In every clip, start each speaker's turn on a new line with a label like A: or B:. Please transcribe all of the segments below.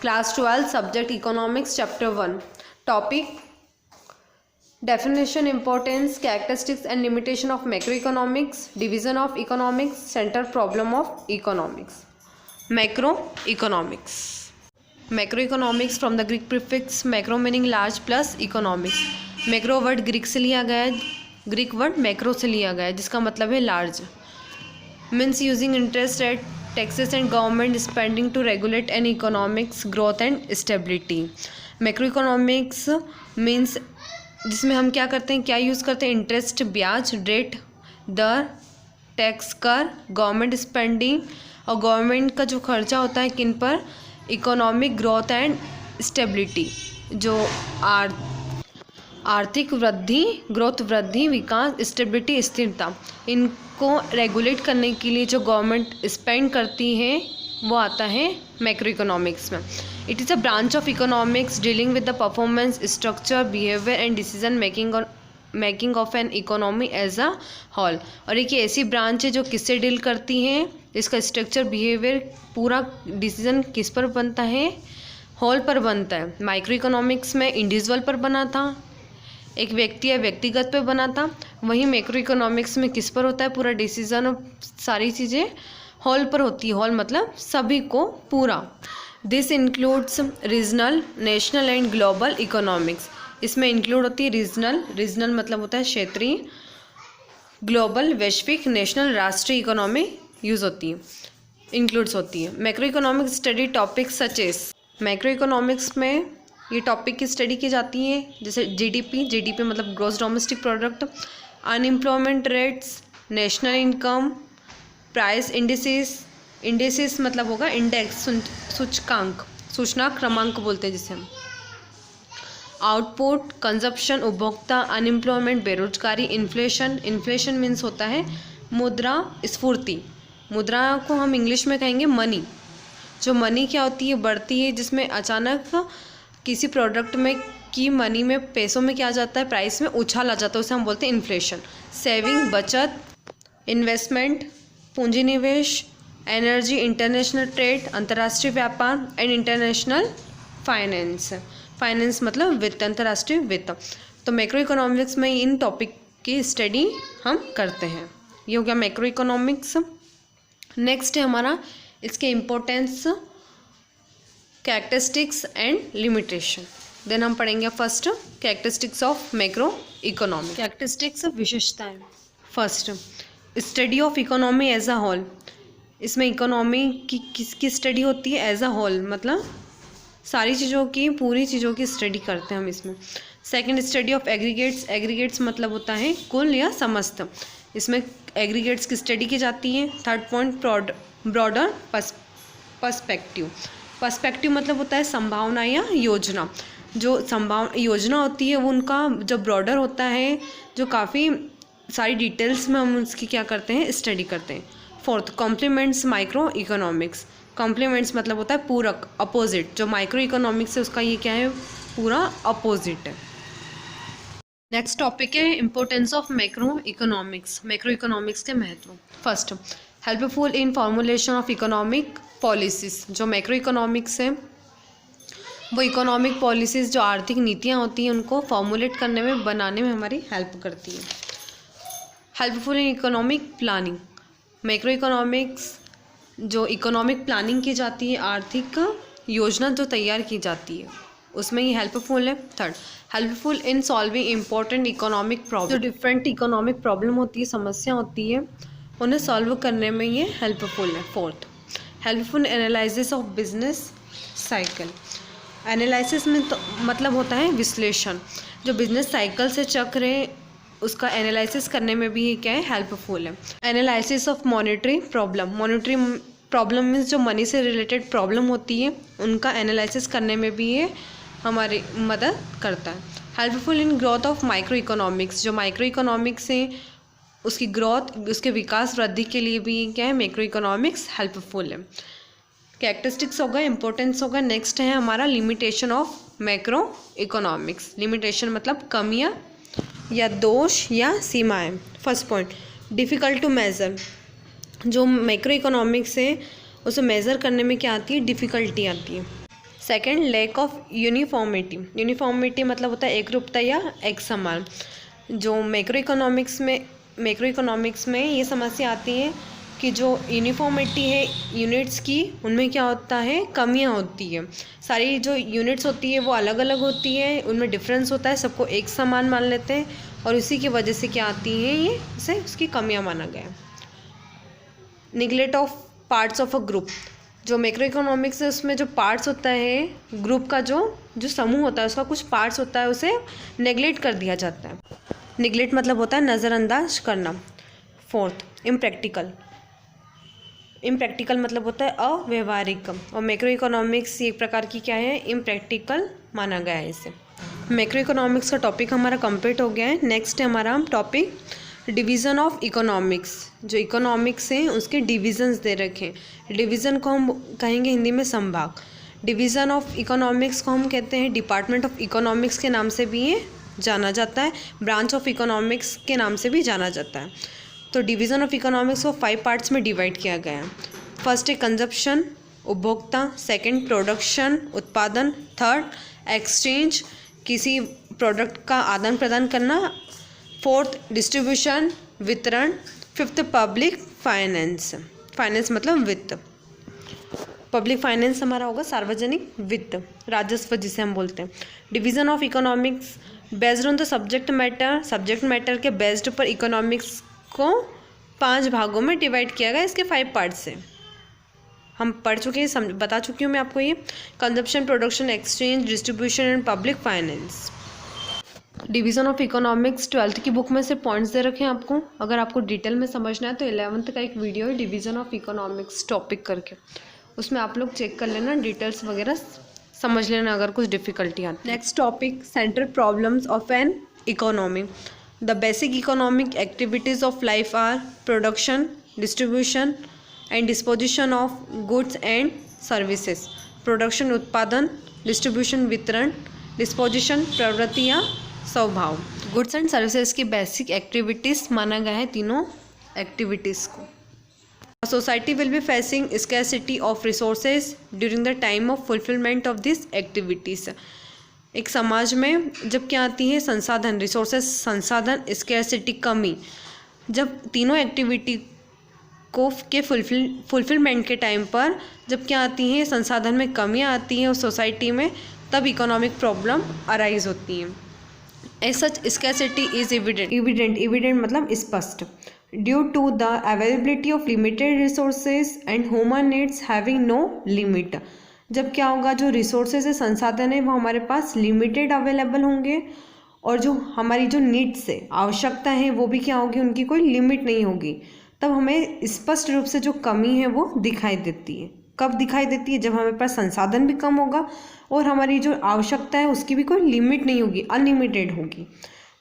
A: Class 12 Subject Economics Chapter 1 Topic Definition, Importance, Characteristics and Limitation of Macroeconomics, Division of Economics, Center Problem of Economics. Macroeconomics. Macroeconomics from the Greek prefix macro meaning large plus economics. Macro word Greek से लिया गया है, Greek word macro से लिया गया है जिसका मतलब है large. Means using interest rate, taxes and government spending to regulate and economics growth and stability. Macro economics means जिसमें हम क्या करते हैं, क्या यूज़ करते हैं, इंटरेस्ट, ब्याज, रेट, दर, टैक्स, कर, गवर्नमेंट स्पेंडिंग और गवर्नमेंट का जो खर्चा होता है किन पर, इकोनॉमिक ग्रोथ एंड स्टेबिलिटी, जो आर्थिक वृद्धि, ग्रोथ वृद्धि, विकास, स्टेबिलिटी स्थिरता, इनको रेगुलेट करने के लिए जो गवर्नमेंट स्पेंड करती है वो आता है मैक्रो इकोनॉमिक्स में. It is a branch of economics dealing with the performance, structure, behaviour and decision making of an economy as a whole. और एक ऐसी ब्रांच है जो किससे डील करती है, इसका स्ट्रक्चर, बिहेवियर, पूरा डिसीजन किस पर बनता है, होल पर बनता है. माइक्रो इकोनॉमिक्स में इंडिविजुअल पर बना था, एक व्यक्ति या व्यक्तिगत पे बना था. वहीं मैक्रो इकोनॉमिक्स में किस पर होता है, पूरा डिसीजन और सारी चीज़ें होल पर होती है. होल मतलब सभी को, पूरा. This includes regional, national and global economics. इसमें इंक्लूड होती है रीजनल मतलब होता है क्षेत्रीय, ग्लोबल वैश्विक, नेशनल राष्ट्रीय इकोनॉमी यूज़ होती है, इंक्लूड्स होती है. Macro economics study topics such as, macro economics में ये टॉपिक की स्टडी की जाती है जैसे जीडीपी मतलब gross domestic product, unemployment rates, national income, price indices मतलब होगा इंडेक्स, सूचकांक, सूचना क्रमांक बोलते हैं जिसे हम. आउटपुट, कंजप्शन, उपभोक्ता, अनएम्प्लॉयमेंट बेरोजगारी, इन्फ्लेशन मीन्स होता है मुद्रा स्फूर्ति. मुद्रा को हम इंग्लिश में कहेंगे मनी. जो मनी क्या होती है, बढ़ती है, जिसमें अचानक किसी प्रोडक्ट में की मनी में, पैसों में क्या आ जाता है, प्राइस में उछाल आ जाता है, उसे हम बोलते हैं इन्फ्लेशन. सेविंग बचत, इन्वेस्टमेंट पूंजी निवेश, एनर्जी, इंटरनेशनल ट्रेड अंतर्राष्ट्रीय व्यापार एंड इंटरनेशनल फाइनेंस मतलब वित्त, अंतर्राष्ट्रीय वित्त. तो मैक्रो इकोनॉमिक्स में इन टॉपिक की स्टडी हम करते हैं. ये हो गया मैक्रो इकोनॉमिक्स. नेक्स्ट है हमारा इसके importance, characteristics and limitation. Then हम पढ़ेंगे first characteristics of macro economics. Characteristics विशेषताएं. First study of economy as a whole. इसमें इकोनॉमी की किसकी स्टडी होती है, एज अ होल मतलब सारी चीज़ों की, पूरी चीज़ों की स्टडी करते हैं हम इसमें. सेकंड स्टडी ऑफ एग्रीगेट्स मतलब होता है कुल या समस्त. इसमें एग्रीगेट्स की स्टडी की जाती है. थर्ड पॉइंट ब्रॉडर पर्सपेक्टिव मतलब होता है संभावना या योजना. जो योजना होती है वो उनका जो ब्रॉडर होता है, जो काफ़ी सारी डिटेल्स में हम उसकी क्या करते हैं, स्टडी करते हैं. Fourth complements micro economics. Complements मतलब होता है पूरक, अपोजिट. जो माइक्रो इकोनॉमिक्स है उसका ये क्या है, पूरा अपोजिट है. नेक्स्ट टॉपिक है importance of macro economics. Macro economics के महत्व. First helpful in formulation of economic policies. जो मैक्रो इकोनॉमिक्स है वो इकोनॉमिक पॉलिसीज़, जो आर्थिक नीतियाँ होती हैं, उनको फॉर्मुलेट करने में, बनाने में हमारी हेल्प करती है. Helpful in economic planning. Macro economics जो इकोनॉमिक प्लानिंग की जाती है, आर्थिक योजना जो तैयार की जाती है, उसमें ये हेल्पफुल है. Third helpful in solving important economic problem. जो डिफरेंट इकोनॉमिक प्रॉब्लम होती है, समस्या होती है, उन्हें सॉल्व करने में ये हेल्पफुल है. Fourth helpful analysis of business cycle. Analysis में तो मतलब होता है विश्लेषण. जो बिजनेस साइकिल से चक्र है उसका एनालिसिस करने में भी ये क्या है, हेल्पफुल है. Analysis of monetary problem means जो मनी से रिलेटेड प्रॉब्लम होती है उनका एनालिसिस करने में भी ये हमारी मदद करता है. Helpful in growth of micro economics. जो माइक्रो इकोनॉमिक्स है उसकी ग्रोथ, उसके विकास वृद्धि के लिए भी क्या है, मैक्रो इकोनॉमिक्स हेल्पफुल है. कैरेक्टरिस्टिक्स होगा, इंपॉर्टेंस होगा. नेक्स्ट है हमारा limitation of macro economics. Limitation मतलब कमियां या दोष या सीमाएं. First point difficult to measure. जो मैक्रो इकोनॉमिक्स है उसे मेज़र करने में क्या आती है, डिफ़िकल्टी आती है. Second, lack of uniformity. Uniformity मतलब होता है एक रूपता या एक समान। जो मैक्रो इकोनॉमिक्स में ये समस्या आती है कि जो यूनिफॉर्मिटी है यूनिट्स की, उनमें क्या होता है, कमियां होती है। सारी जो यूनिट्स होती है वो अलग अलग होती है, उनमें डिफरेंस होता है, सबको एक समान मान लेते हैं और इसी की वजह से क्या आती हैं, ये इसे उसकी कमियां माना गया है। Neglect of parts of a group. जो मैक्रो इकोनॉमिक्स है उसमें जो पार्ट्स होता है ग्रुप का, जो समूह होता है उसका कुछ पार्ट्स होता है, उसे नेगलेक्ट कर दिया जाता है। निगलेक्ट मतलब होता है नज़रअंदाज करना। Fourth, impractical. इम्प्रैक्टिकल मतलब होता है अव्यवहारिक, और मैक्रो इकोनॉमिक्स एक प्रकार की क्या है, इम्प्रैक्टिकल माना गया है इसे। मैक्रो इकोनॉमिक्स का टॉपिक हमारा कंप्लीट हो गया है। नेक्स्ट है हमारा टॉपिक डिवीज़न ऑफ इकोनॉमिक्स। जो इकोनॉमिक्स हैं उसके डिविजन्स दे रखे हैं। डिवीज़न को हम कहेंगे हिंदी में संभाग। डिवीज़न ऑफ इकोनॉमिक्स को हम कहते हैं डिपार्टमेंट ऑफ इकोनॉमिक्स के नाम से भी ये जाना जाता है, ब्रांच ऑफ इकोनॉमिक्स के नाम से भी जाना जाता है। तो डिवीज़न ऑफ इकोनॉमिक्स को 5 पार्ट्स में डिवाइड किया गया है। फर्स्ट है कंजप्शन, उपभोक्ता। सेकंड, प्रोडक्शन, उत्पादन। थर्ड, एक्सचेंज, किसी प्रोडक्ट का आदान प्रदान करना। फोर्थ, डिस्ट्रीब्यूशन, वितरण। Fifth, public finance. फाइनेंस मतलब वित्त। पब्लिक फाइनेंस हमारा होगा सार्वजनिक वित्त, राजस्व जिसे हम बोलते हैं। Division of economics based on the subject matter के बेस्ड पर इकोनॉमिक्स को 5 भागों में डिवाइड किया गया। इसके 5 पार्ट्स से हम पढ़ चुके हैं, बता चुकी हूँ मैं आपको। ये consumption, production, exchange, distribution and public finance. Division of economics 12th की बुक में से पॉइंट्स दे रखे हैं आपको। अगर आपको डिटेल में समझना है तो 11th का एक वीडियो है डिवीज़न ऑफ इकोनॉमिक्स टॉपिक करके, उसमें आप लोग चेक कर लेना, डिटेल्स वगैरह समझ लेना अगर कुछ डिफ़िकल्टी आती है। Next topic, central problems of an economy. The basic economic activities of life are production, distribution and disposition of goods and services. Production उत्पादन, distribution वितरण, disposition प्रवृत्ति या स्वभाव। Goods and services की basic activities माना गया है तीनों activities को। A society will be facing scarcity of resources during the time of fulfillment of these activities. एक समाज में जब क्या आती है, संसाधन, रिसोर्सेस संसाधन, स्कैरसिटी कमी, जब तीनों एक्टिविटी को के फुलफिलमेंट के टाइम पर जब क्या आती हैं, संसाधन में कमियां आती हैं उस सोसाइटी में, तब इकोनॉमिक प्रॉब्लम अराइज होती हैं। As such scarcity is evident मतलब स्पष्ट, due to the availability of limited resources and human needs having no limit. जब क्या होगा, जो रिसोर्सेज है, संसाधन है, वो हमारे पास लिमिटेड अवेलेबल होंगे और जो हमारी जो नीड्स है, आवश्यकता है, वो भी क्या होगी, उनकी कोई लिमिट नहीं होगी। तब हमें स्पष्ट रूप से जो कमी है वो दिखाई देती है। कब दिखाई देती है? जब हमारे पास संसाधन भी कम होगा और हमारी जो आवश्यकता है उसकी भी कोई लिमिट नहीं होगी, अनलिमिटेड होगी।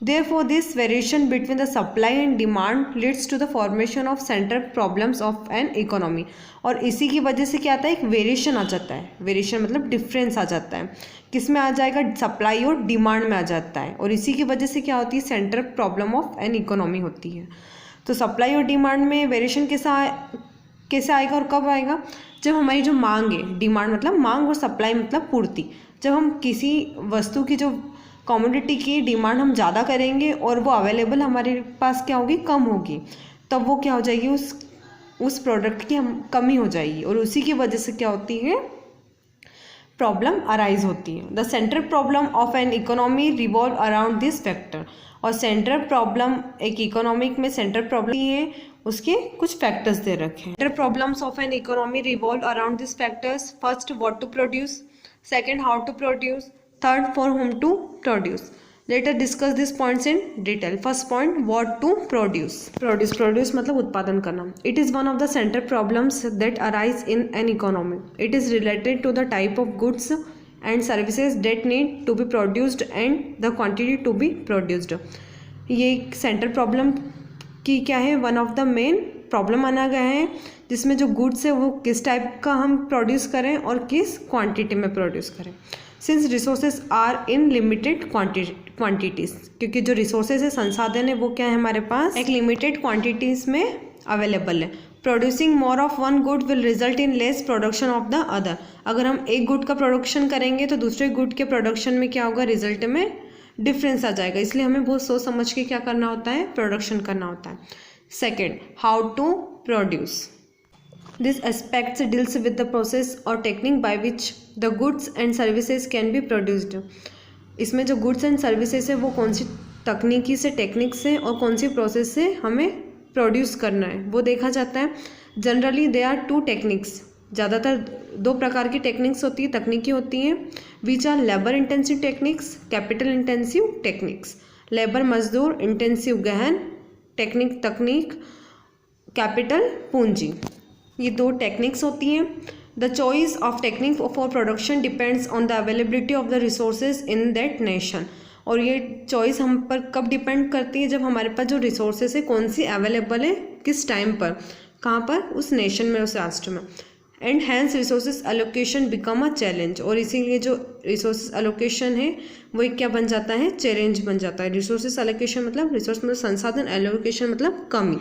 A: Therefore, this variation between the supply and demand leads to the formation of central problems of an economy. और इसी की वजह से क्या आता है, एक वेरिएशन आ जाता है। वेरिएशन मतलब डिफरेंस आ जाता है, किस में आ जाएगा, सप्लाई और डिमांड में आ जाता है, और इसी की वजह से क्या होती है, central problem of an economy होती है। तो सप्लाई और डिमांड में वेरिएशन कैसे आएगा और कब आएगा, जब हमारी जो मांग है, डिमांड मतलब मांग और सप्लाई मतलब पूर्ति, जब हम किसी वस्तु की जो कमोडिटी की डिमांड हम ज़्यादा करेंगे और वो अवेलेबल हमारे पास क्या होगी, कम होगी, तब वो क्या हो जाएगी, उस प्रोडक्ट की हम कमी हो जाएगी, और उसी की वजह से क्या होती है, प्रॉब्लम अराइज होती है। The central problem of an economy revolve around this factor. और सेंट्रल प्रॉब्लम, एक इकोनॉमिक में सेंट्रल प्रॉब्लम है, उसके कुछ फैक्टर्स दे रखे हैं। Central problems of an economy revolve around this factors. First, what to produce. Second, how to produce. Third, for whom to produce. Let us discuss these points in detail. First point, what to produce. Produce मतलब उत्पादन करना. It is one of the central problems that arise in an economy. It is related to the type of goods and services that need to be produced and the quantity to be produced. ये एक central problem की क्या है, one of the main problem माना गया है, जिसमें जो गुड्स है वो किस टाइप का हम प्रोड्यूस करें और किस क्वांटिटी में प्रोड्यूस करें। Since resources are in limited quantities, क्योंकि जो रिसोर्सेज है, संसाधन है, वो क्या है, हमारे पास एक लिमिटेड क्वांटिटीज़ में अवेलेबल है, producing more of one good will result in less production of the other. अगर हम एक गुड का प्रोडक्शन करेंगे तो दूसरे गुड के प्रोडक्शन में क्या होगा, रिजल्ट में डिफरेंस आ जाएगा। इसलिए हमें बहुत सोच समझ के क्या करना होता है, प्रोडक्शन करना होता है। Second, how to produce. This aspects deals with the process और technique by which the goods and services can be produced. इसमें जो गुड्स एंड सर्विसेज है वो कौन सी तकनीकी से, टेक्निक से और कौन सी प्रोसेस से हमें प्रोड्यूस करना है वो देखा जाता है। Generally they are two techniques, ज़्यादातर दो प्रकार की टेक्निक्स होती है, तकनीकी होती हैं, which are labour intensive techniques, capital intensive techniques. Labour मजदूर, इंटेंसिव गहन, टेक्निक तकनीक, कैपिटल पूंजी, ये दो टेक्निक्स होती हैं। The choice of technique for production depends on the availability of the resources in that nation. और ये चॉइस हम पर कब डिपेंड करती है, जब हमारे पास जो रिसोर्सेज है कौन सी अवेलेबल है, किस टाइम पर, कहाँ पर, उस नेशन में, उस राष्ट्र में। And hence resources allocation become a challenge. और इसीलिए जो रिसोर्सेज एलोकेशन है वो एक क्या बन जाता है, चैलेंज बन जाता है। रिसोर्सेज एलोकेशन मतलब रिसोर्स मतलब संसाधन, एलोकेशन मतलब कमी।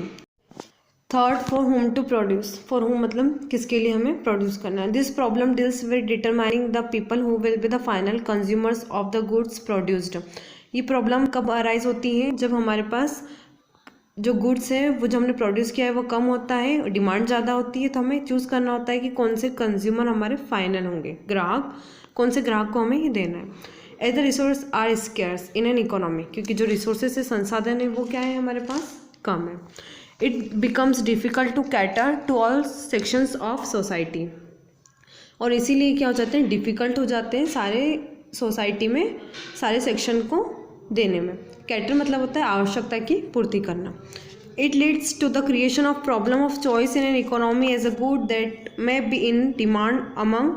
A: Third, for whom to produce. For whom मतलब किसके लिए हमें प्रोड्यूस करना है। This problem deals with determining the people who will be the final consumers of the goods produced. ये प्रॉब्लम कब अराइज होती है, जब हमारे पास जो गुड्स है वो जो हमने प्रोड्यूस किया है वो कम होता है और डिमांड ज़्यादा होती है, तो हमें चूज़ करना होता है कि कौन से कंज्यूमर हमारे फाइनल होंगे, ग्राहक, कौन से ग्राहक को हमें ये देना है। As the resource are scarce in an economy, क्योंकि जो रिसोर्सेज से संसाधन है वो क्या है, हमारे पास कम है। It becomes difficult to cater to all sections of society. और इसीलिए क्या हो जाते हैं, डिफ़िकल्ट हो जाते हैं सारे सोसाइटी में, सारे सेक्शन को देने में। कैटर मतलब होता है आवश्यकता की पूर्ति करना। It leads to the creation of problem of choice in an economy as a good that may be in demand among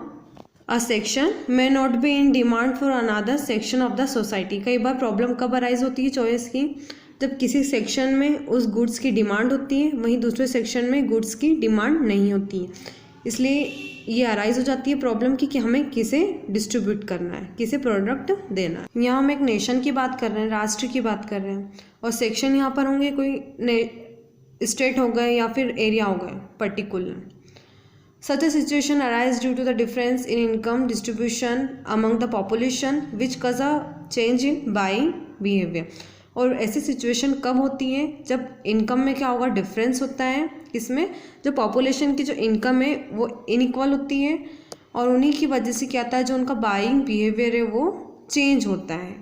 A: a section may not be in demand for another section of the society. कई बार problem कब arise होती है choice की, जब किसी section में उस गुड्स की डिमांड होती है, वहीं दूसरे सेक्शन में गुड्स की डिमांड नहीं होती है। इसलिए ये अराइज हो जाती है प्रॉब्लम की कि हमें किसे डिस्ट्रीब्यूट करना है, किसे प्रोडक्ट देना है। यहाँ हम एक नेशन की बात कर रहे हैं, राष्ट्र की बात कर रहे हैं, और सेक्शन यहाँ पर होंगे कोई स्टेट हो गए या फिर एरिया हो गए particular. Such a situation arises due to the difference in income distribution among the population which cause a change in buying behavior। और ऐसी सिचुएशन कब होती है, जब इनकम में क्या होगा, डिफरेंस होता है। इसमें जो पॉपुलेशन की जो इनकम है वो इनइक्वल होती है, और उन्हीं की वजह से क्या आता है, जो उनका बाइंग बिहेवियर है वो चेंज होता है।